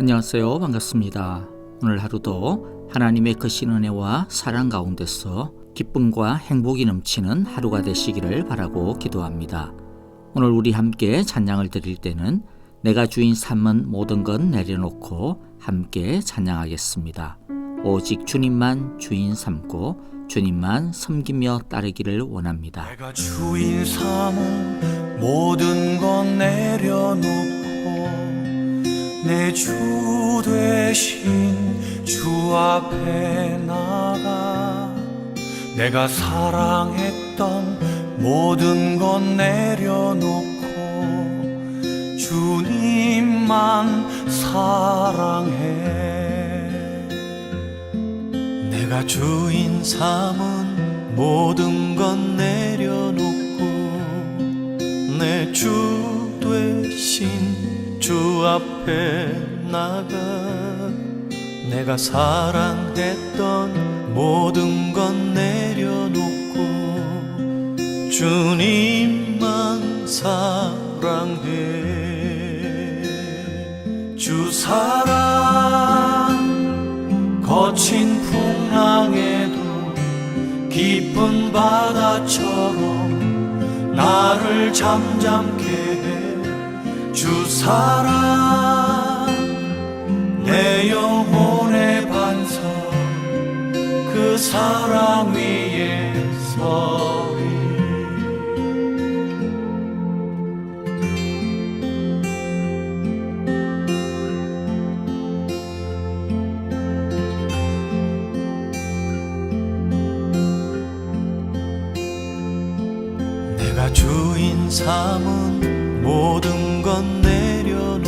안녕하세요. 반갑습니다. 오늘 하루도 하나님의 크신 은혜와 사랑 가운데서 기쁨과 행복이 넘치는 하루가 되시기를 바라고 기도합니다. 오늘 우리 함께 찬양을 드릴 때는 내가 주인 삼은 모든 것 내려놓고 함께 찬양하겠습니다. 오직 주님만 주인 삼고 주님만 섬기며 따르기를 원합니다. 내가 주인 삼은 모든 것 내려놓고 내 주 되신 주 앞에 나가 내가 사랑했던 모든 것 내려놓고 주님만 사랑해. 내가 주인 삼은 모든 것 내려놓고 내 주 되신 주 앞에 나가 내가 사랑했던 모든 것 내려놓고 주님만 사랑해. 주 사랑 거친 풍랑에도 깊은 바다처럼 나를 잠잠케 해. 주 사랑 내 영혼의 반석 그 사랑 위에 서리. 내가 주인 삼은 모든 것 내려놓고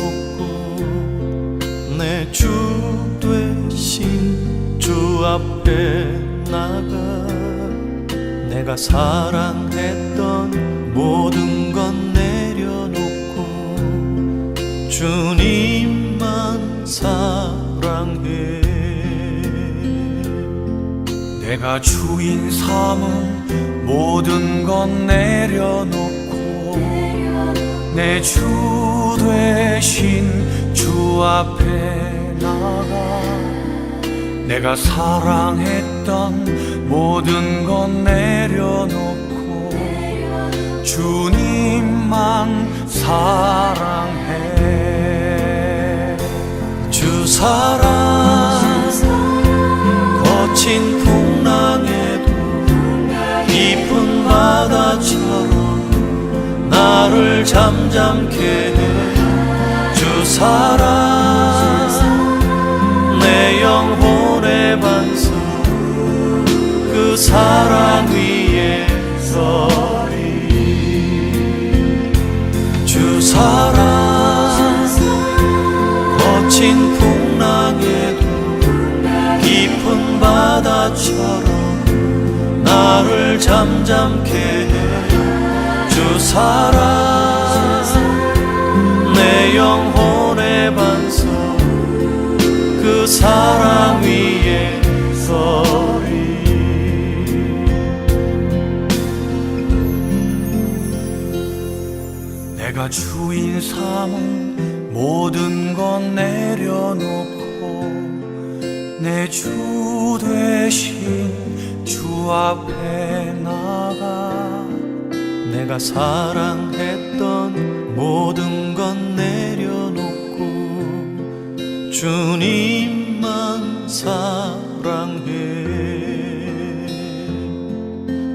내 주 되신 주 앞에 나가 내가 사랑했던 모든 것 내려놓고 주님만 사랑해. 내가 주인 삼은 모든 것 내려놓고 내 주 되신 주 앞에 나가 내가 사랑했던 모든 것 내려놓고 주님만 사랑해. 주 사랑 거친 풍랑에도 깊은 바다처럼 나를 잠잠케 해. 주 사랑 내 영혼의 반석 그 사랑 위에 서리. 주 사랑 거친 풍랑에도 깊은 바다처럼 나를 잠잠케 해. 주 사랑 내 영혼의 반석 그 사랑 위에 서리. 내가 주인 삼은 모든 것 내려놓고 내 주 되신 주 앞에 나가 내가 사랑했던 모든 것 내려놓고 주님만 사랑해.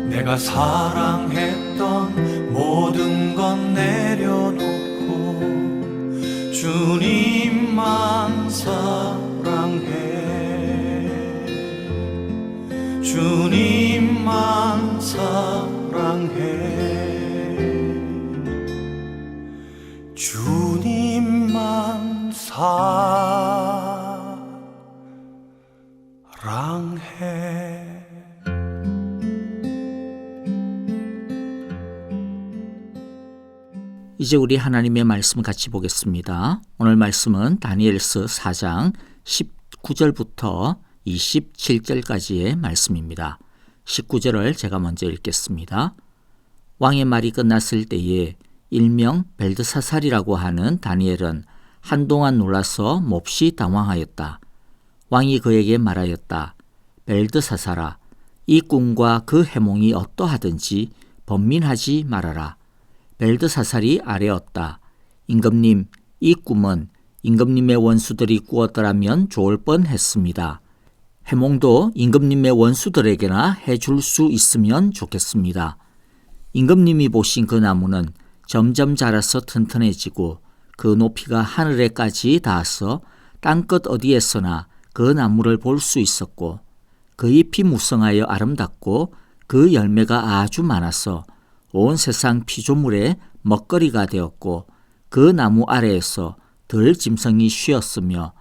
내가 사랑했던 모든 것 내려놓고 주님만 사랑해. 주님만 사랑해. 주님만 사랑해. 이제 우리 하나님의 말씀 같이 보겠습니다. 오늘 말씀은 다니엘서 4장 19절부터 27절까지의 말씀입니다. 19절을 제가 먼저 읽겠습니다. 왕의 말이 끝났을 때에 일명 벨드사살이라고 하는 다니엘은 한동안 놀라서 몹시 당황하였다. 왕이 그에게 말하였다. 벨드사사라, 이 꿈과 그 해몽이 어떠하든지 번민하지 말아라. 벨드사살이 아뢰었다. 임금님, 이 꿈은 임금님의 원수들이 꾸었더라면 좋을 뻔했습니다. 해몽도 임금님의 원수들에게나 해줄 수 있으면 좋겠습니다. 임금님이 보신 그 나무는 점점 자라서 튼튼해지고 그 높이가 하늘에까지 닿아서 땅끝 어디에서나 그 나무를 볼 수 있었고 그 잎이 무성하여 아름답고 그 열매가 아주 많아서 온 세상 피조물의 먹거리가 되었고 그 나무 아래에서 들 짐승이 쉬었으며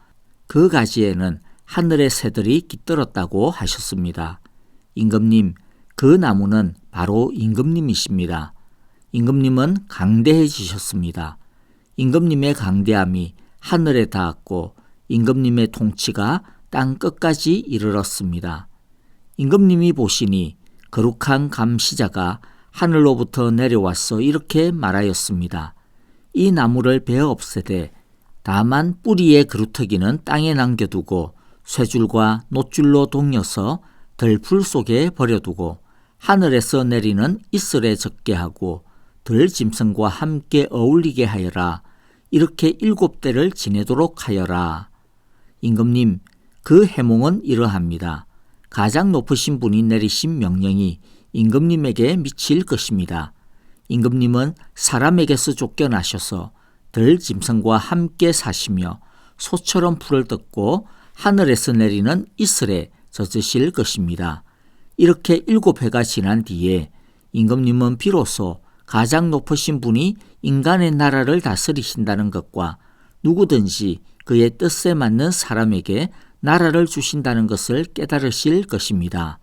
그 가지에는 하늘의 새들이 깃들었다고 하셨습니다. 임금님, 그 나무는 바로 임금님이십니다. 임금님은 강대해지셨습니다. 임금님의 강대함이 하늘에 닿았고 임금님의 통치가 땅 끝까지 이르렀습니다. 임금님이 보시니 거룩한 감시자가 하늘로부터 내려와서 이렇게 말하였습니다. 이 나무를 베어 없애되 다만 뿌리의 그루터기는 땅에 남겨두고 쇠줄과 놋줄로 동여서 들풀 속에 버려두고 하늘에서 내리는 이슬에 적게 하고 들짐승과 함께 어울리게 하여라. 이렇게 7대를 지내도록 하여라. 임금님, 그 해몽은 이러합니다. 가장 높으신 분이 내리신 명령이 임금님에게 미칠 것입니다. 임금님은 사람에게서 쫓겨나셔서 들짐승과 함께 사시며 소처럼 풀을 뜯고 하늘에서 내리는 이슬에 젖으실 것입니다. 이렇게 7해가 지난 뒤에 임금님은 비로소 가장 높으신 분이 인간의 나라를 다스리신다는 것과 누구든지 그의 뜻에 맞는 사람에게 나라를 주신다는 것을 깨달으실 것입니다.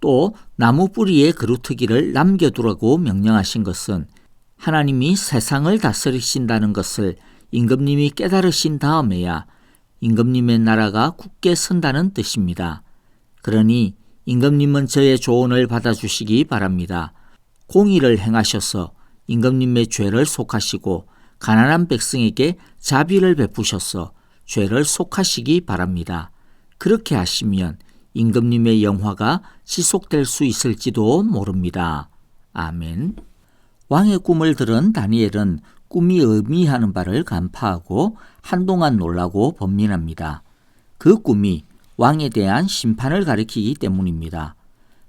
또 나무 뿌리에 그루터기를 남겨두라고 명령하신 것은 하나님이 세상을 다스리신다는 것을 임금님이 깨달으신 다음에야 임금님의 나라가 굳게 선다는 뜻입니다. 그러니 임금님은 저의 조언을 받아주시기 바랍니다. 공의를 행하셔서 임금님의 죄를 속하시고 가난한 백성에게 자비를 베푸셔서 죄를 속하시기 바랍니다. 그렇게 하시면 임금님의 영화가 지속될 수 있을지도 모릅니다. 아멘. 왕의 꿈을 들은 다니엘은 꿈이 의미하는 바를 간파하고 한동안 놀라고 번민합니다. 그 꿈이 왕에 대한 심판을 가리키기 때문입니다.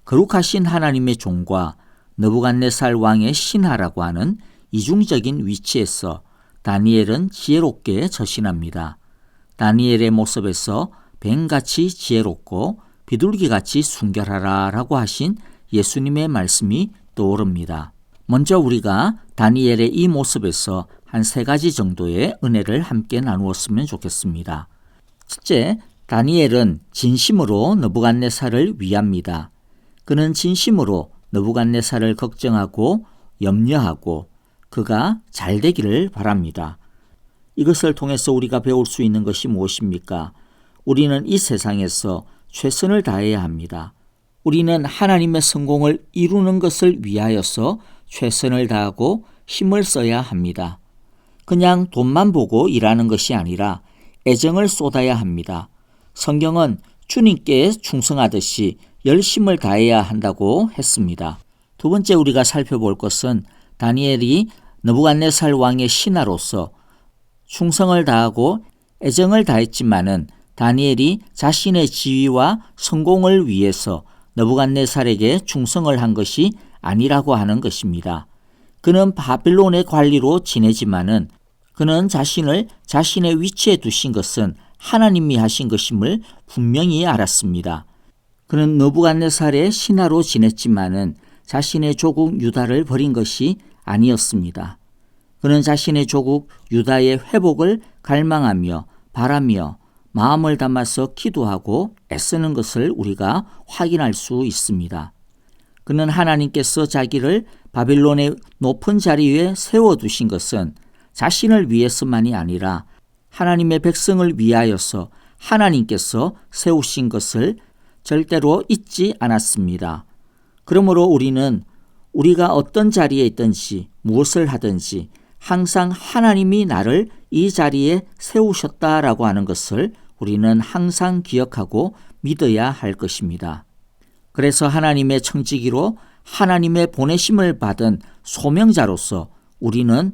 거룩하신 하나님의 종과 느부갓네살 왕의 신하라고 하는 이중적인 위치에서 다니엘은 지혜롭게 저신합니다. 다니엘의 모습에서 뱀같이 지혜롭고 비둘기같이 순결하라 라고 하신 예수님의 말씀이 떠오릅니다. 먼저 우리가 다니엘의 이 모습에서 한 3가지 정도의 은혜를 함께 나누었으면 좋겠습니다. 첫째, 다니엘은 진심으로 느부갓네살을 위합니다. 그는 진심으로 느부갓네살을 걱정하고 염려하고 그가 잘 되기를 바랍니다. 이것을 통해서 우리가 배울 수 있는 것이 무엇입니까? 우리는 이 세상에서 최선을 다해야 합니다. 우리는 하나님의 성공을 이루는 것을 위하여서 최선을 다하고 힘을 써야 합니다. 그냥 돈만 보고 일하는 것이 아니라 애정을 쏟아야 합니다. 성경은 주님께 충성하듯이 열심을 다해야 한다고 했습니다. 두 번째 우리가 살펴볼 것은 다니엘이 느부갓네살 왕의 신하로서 충성을 다하고 애정을 다했지만은 다니엘이 자신의 지위와 성공을 위해서 느부갓네살에게 충성을 한 것이 아니라고 하는 것입니다. 그는 바빌론의 관리로 지내지만은 그는 자신을 자신의 위치에 두신 것은 하나님이 하신 것임을 분명히 알았습니다. 그는 느부갓네살의 신하로 지냈지만은 자신의 조국 유다를 버린 것이 아니었습니다. 그는 자신의 조국 유다의 회복을 갈망하며 바라며 마음을 담아서 기도하고 애쓰는 것을 우리가 확인할 수 있습니다. 그는 하나님께서 자기를 바빌론의 높은 자리에 세워두신 것은 자신을 위해서만이 아니라 하나님의 백성을 위하여서 하나님께서 세우신 것을 절대로 잊지 않았습니다. 그러므로 우리는 우리가 어떤 자리에 있든지 무엇을 하든지 항상 하나님이 나를 이 자리에 세우셨다라고 하는 것을 우리는 항상 기억하고 믿어야 할 것입니다. 그래서 하나님의 청지기로 하나님의 보내심을 받은 소명자로서 우리는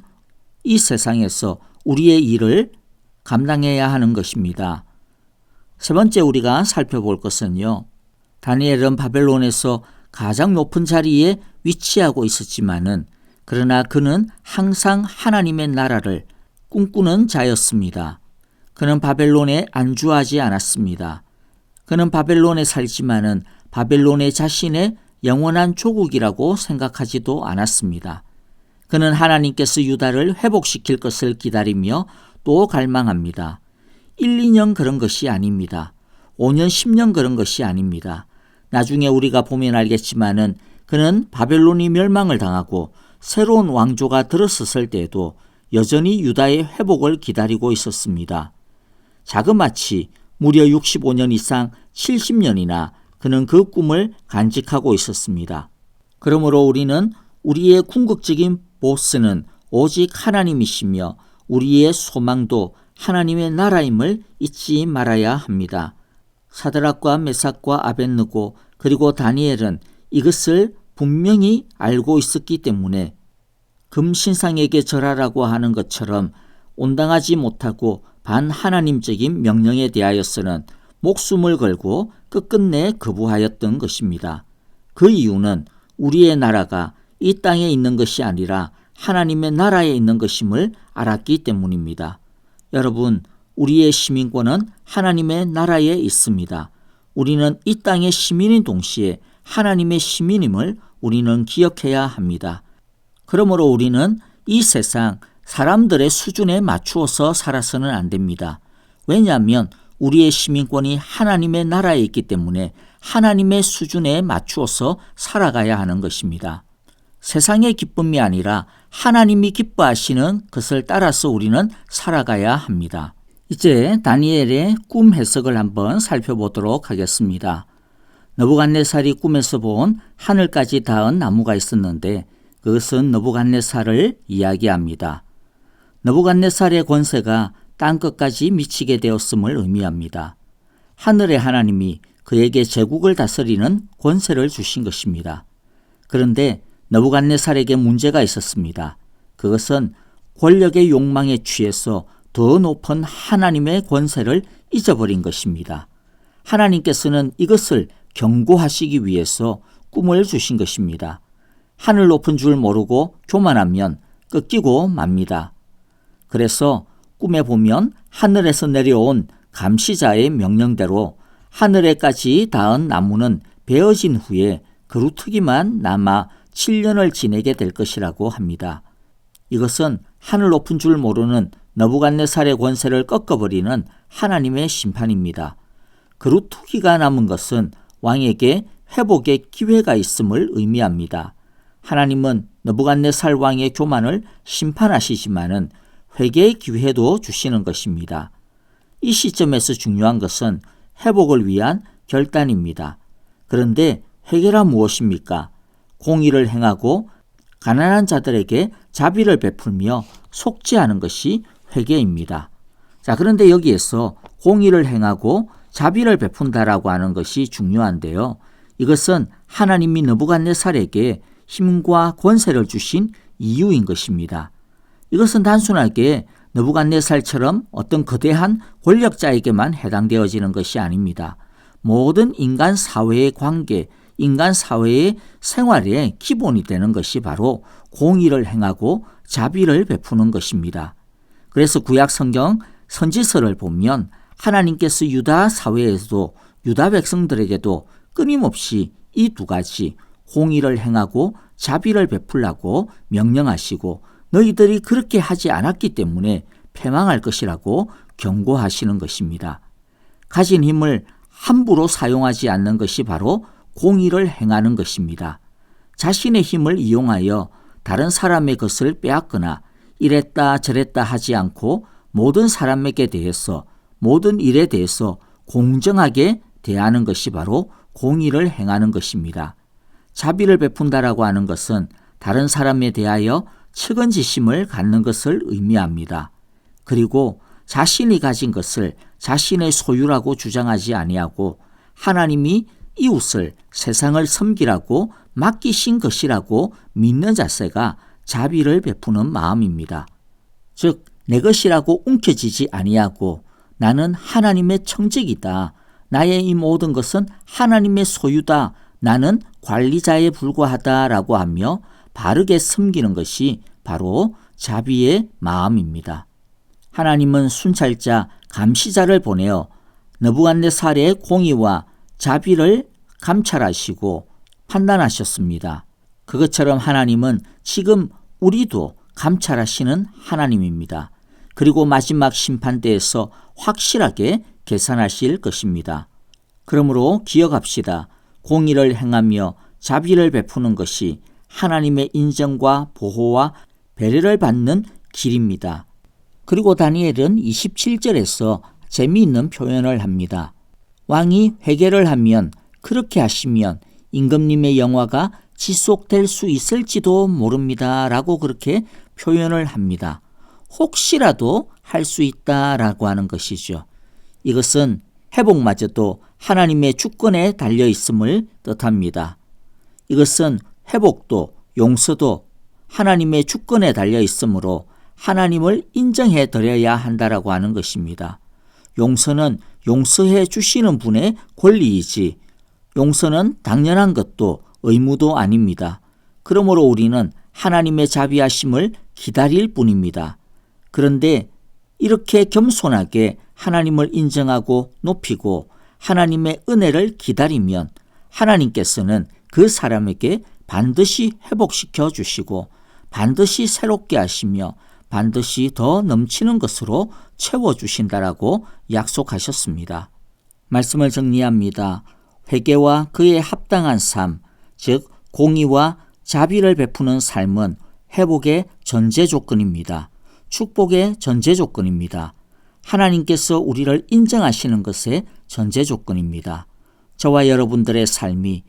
이 세상에서 우리의 일을 감당해야 하는 것입니다. 세 번째 우리가 살펴볼 것은요. 다니엘은 바벨론에서 가장 높은 자리에 위치하고 있었지만은 그러나 그는 항상 하나님의 나라를 꿈꾸는 자였습니다. 그는 바벨론에 안주하지 않았습니다. 그는 바벨론에 살지만은 바벨론의 자신의 영원한 조국이라고 생각하지도 않았습니다. 그는 하나님께서 유다를 회복시킬 것을 기다리며 또 갈망합니다. 1, 2년 그런 것이 아닙니다. 5년, 10년 그런 것이 아닙니다. 나중에 우리가 보면 알겠지만은 그는 바벨론이 멸망을 당하고 새로운 왕조가 들어섰을 때에도 여전히 유다의 회복을 기다리고 있었습니다. 자그마치 무려 65년 이상 70년이나 그는 그 꿈을 간직하고 있었습니다. 그러므로 우리는 우리의 궁극적인 보스는 오직 하나님이시며 우리의 소망도 하나님의 나라임을 잊지 말아야 합니다. 사드락과 메삭과 아벳느고 그리고 다니엘은 이것을 분명히 알고 있었기 때문에 금신상에게 절하라고 하는 것처럼 온당하지 못하고 반하나님적인 명령에 대하여서는 목숨을 걸고 끝끝내 거부하였던 것입니다. 그 이유는 우리의 나라가 이 땅에 있는 것이 아니라 하나님의 나라에 있는 것임을 알았기 때문입니다. 여러분, 우리의 시민권은 하나님의 나라에 있습니다. 우리는 이 땅의 시민인 동시에 하나님의 시민임을 우리는 기억해야 합니다. 그러므로 우리는 이 세상 사람들의 수준에 맞추어서 살아서는 안 됩니다. 왜냐하면 우리의 시민권이 하나님의 나라에 있기 때문에 하나님의 수준에 맞추어서 살아가야 하는 것입니다. 세상의 기쁨이 아니라 하나님이 기뻐하시는 것을 따라서 우리는 살아가야 합니다. 이제 다니엘의 꿈 해석을 한번 살펴보도록 하겠습니다. 느부갓네살이 꿈에서 본 하늘까지 닿은 나무가 있었는데 그것은 느부갓네살을 이야기합니다. 느부갓네살의 권세가 땅끝까지 미치게 되었음을 의미합니다. 하늘의 하나님이 그에게 제국을 다스리는 권세를 주신 것입니다. 그런데 느부갓네살에게 문제가 있었습니다. 그것은 권력의 욕망에 취해서 더 높은 하나님의 권세를 잊어버린 것입니다. 하나님께서는 이것을 경고하시기 위해서 꿈을 주신 것입니다. 하늘 높은 줄 모르고 교만하면 꺾이고 맙니다. 그래서 꿈에 보면 하늘에서 내려온 감시자의 명령대로 하늘에까지 닿은 나무는 베어진 후에 그루터기만 남아 7년을 지내게 될 것이라고 합니다. 이것은 하늘 높은 줄 모르는 느부갓네살의 권세를 꺾어버리는 하나님의 심판입니다. 그루터기가 남은 것은 왕에게 회복의 기회가 있음을 의미합니다. 하나님은 느부갓네살 왕의 교만을 심판하시지만은 회개의 기회도 주시는 것입니다. 이 시점에서 중요한 것은 회복을 위한 결단입니다. 그런데 회개란 무엇입니까? 공의를 행하고 가난한 자들에게 자비를 베풀며 속죄하는 것이 회개입니다. 자, 그런데 여기에서 공의를 행하고 자비를 베푼다라고 하는 것이 중요한데요. 이것은 하나님이 느부갓네살에게 힘과 권세를 주신 이유인 것입니다. 이것은 단순하게 느부갓네살처럼 어떤 거대한 권력자에게만 해당되어지는 것이 아닙니다. 모든 인간 사회의 관계, 인간 사회의 생활의 기본이 되는 것이 바로 공의를 행하고 자비를 베푸는 것입니다. 그래서 구약 성경 선지서를 보면 하나님께서 유다 사회에서도 유다 백성들에게도 끊임없이 이 두 가지 공의를 행하고 자비를 베풀라고 명령하시고 너희들이 그렇게 하지 않았기 때문에 패망할 것이라고 경고하시는 것입니다. 가진 힘을 함부로 사용하지 않는 것이 바로 공의를 행하는 것입니다. 자신의 힘을 이용하여 다른 사람의 것을 빼앗거나 이랬다 저랬다 하지 않고 모든 사람에게 대해서 모든 일에 대해서 공정하게 대하는 것이 바로 공의를 행하는 것입니다. 자비를 베푼다라고 하는 것은 다른 사람에 대하여 측은지심을 갖는 것을 의미합니다. 그리고 자신이 가진 것을 자신의 소유라고 주장하지 아니하고 하나님이 이웃을 세상을 섬기라고 맡기신 것이라고 믿는 자세가 자비를 베푸는 마음입니다. 즉, 내 것이라고 움켜쥐지 아니하고 나는 하나님의 청직이다. 나의 이 모든 것은 하나님의 소유다. 나는 관리자에 불과하다라고 하며 바르게 섬기는 것이 바로 자비의 마음입니다. 하나님은 순찰자 감시자를 보내어 느부갓네살의 공의와 자비를 감찰하시고 판단하셨습니다. 그것처럼 하나님은 지금 우리도 감찰하시는 하나님입니다. 그리고 마지막 심판대에서 확실하게 계산하실 것입니다. 그러므로 기억합시다. 공의를 행하며 자비를 베푸는 것이 하나님의 인정과 보호와 배려를 받는 길입니다. 그리고 다니엘은 27절에서 재미있는 표현을 합니다. 왕이 회개를 하면 그렇게 하시면 임금님의 영화가 지속될 수 있을지도 모릅니다. 라고 그렇게 표현을 합니다. 혹시라도 할 수 있다라고 하는 것이죠. 이것은 회복마저도 하나님의 주권에 달려 있음을 뜻합니다. 이것은 회복도 용서도 하나님의 주권에 달려 있으므로 하나님을 인정해 드려야 한다라고 하는 것입니다. 용서는 용서해 주시는 분의 권리이지 용서는 당연한 것도 의무도 아닙니다. 그러므로 우리는 하나님의 자비하심을 기다릴 뿐입니다. 그런데 이렇게 겸손하게 하나님을 인정하고 높이고 하나님의 은혜를 기다리면 하나님께서는 그 사람에게 반드시 회복시켜 주시고 반드시 새롭게 하시며 반드시 더 넘치는 것으로 채워주신다라고 약속하셨습니다. 말씀을 정리합니다. 회개와 그에 합당한 삶, 즉 공의와 자비를 베푸는 삶은 회복의 전제 조건입니다. 축복의 전제 조건입니다. 하나님께서 우리를 인정하시는 것의 전제 조건입니다. 저와 여러분들의 삶이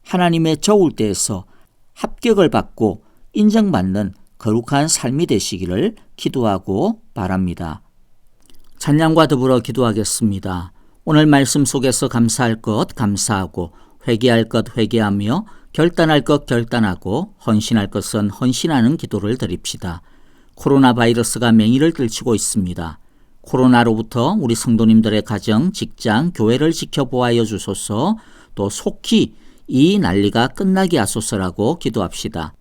하나님의 저울대에서 합격을 받고 인정받는 거룩한 삶이 되시기를 기도하고 바랍니다. 찬양과 더불어 기도하겠습니다. 오늘 말씀 속에서 감사할 것 감사하고 회개할 것 회개하며 결단할 것 결단하고 헌신할 것은 헌신하는 기도를 드립시다. 코로나 바이러스가 맹위를 떨치고 있습니다. 코로나로부터 우리 성도님들의 가정, 직장, 교회를 지켜보아여 주소서. 또 속히 이 난리가 끝나게 하소서라고 기도합시다.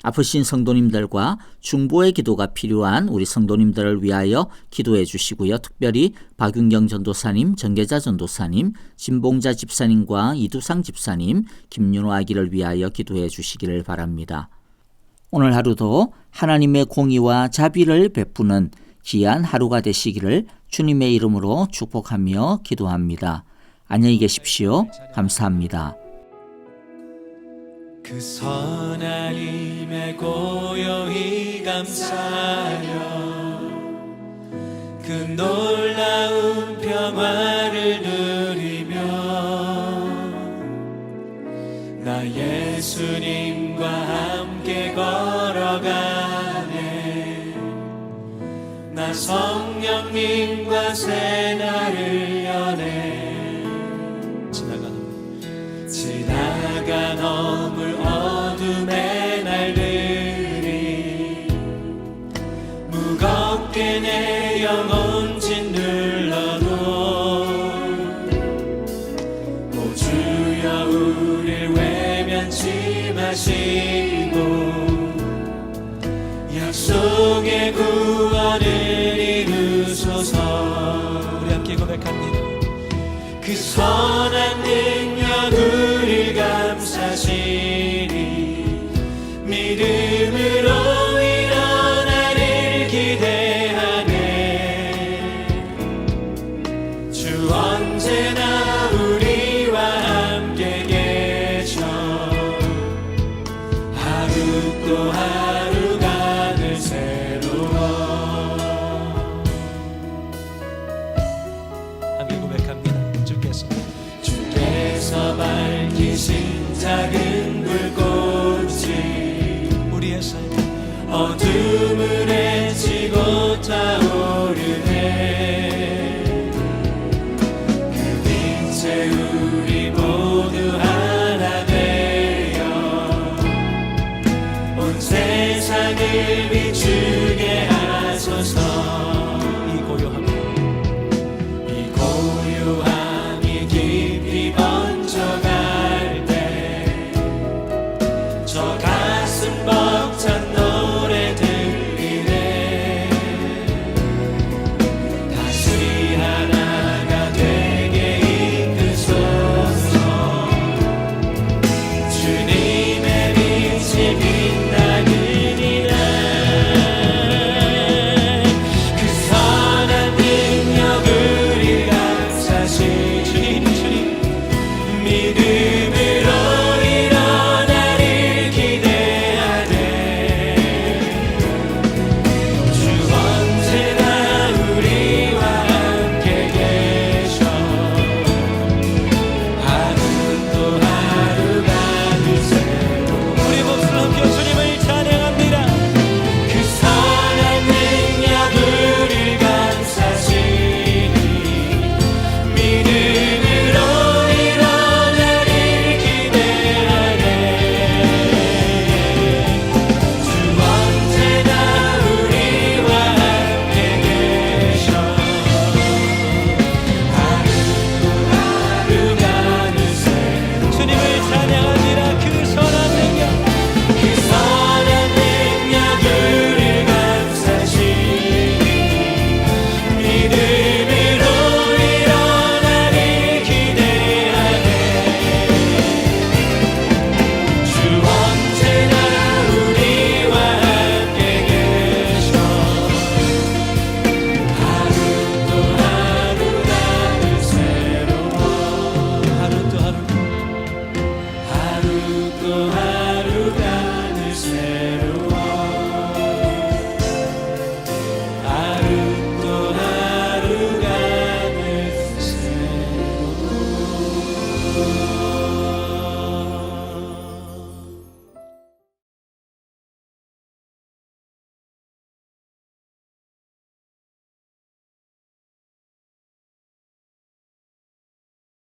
아프신 성도님들과 중보의 기도가 필요한 우리 성도님들을 위하여 기도해 주시고요. 특별히 박윤경 전도사님, 정계자 전도사님, 진봉자 집사님과 이두상 집사님, 김윤호 아기를 위하여 기도해 주시기를 바랍니다. 오늘 하루도 하나님의 공의와 자비를 베푸는 귀한 하루가 되시기를 주님의 이름으로 축복하며 기도합니다. 안녕히 계십시오. 감사합니다. 그 선한 힘에 고요히 감사하여 그 놀라운 평화를 누리며 나 예수님과 함께 걸어가네. 나 성령님과 새 날을 여네. 지나가 넘을 어둠의 날들이 무겁게 내 영혼 짓눌러도 오 주여 우릴 외면치 마시고 약속의 구원을 이루소서. 우리 함께 고백합니다. 그 선한 능력 우릴 감사시니 믿음으로 일어나를 기대하네. 주 언제나 우리와 함께 계셔 하루 또 하루가 늘 새로워. 함께 고백합니다. 주께서 밝히신 작은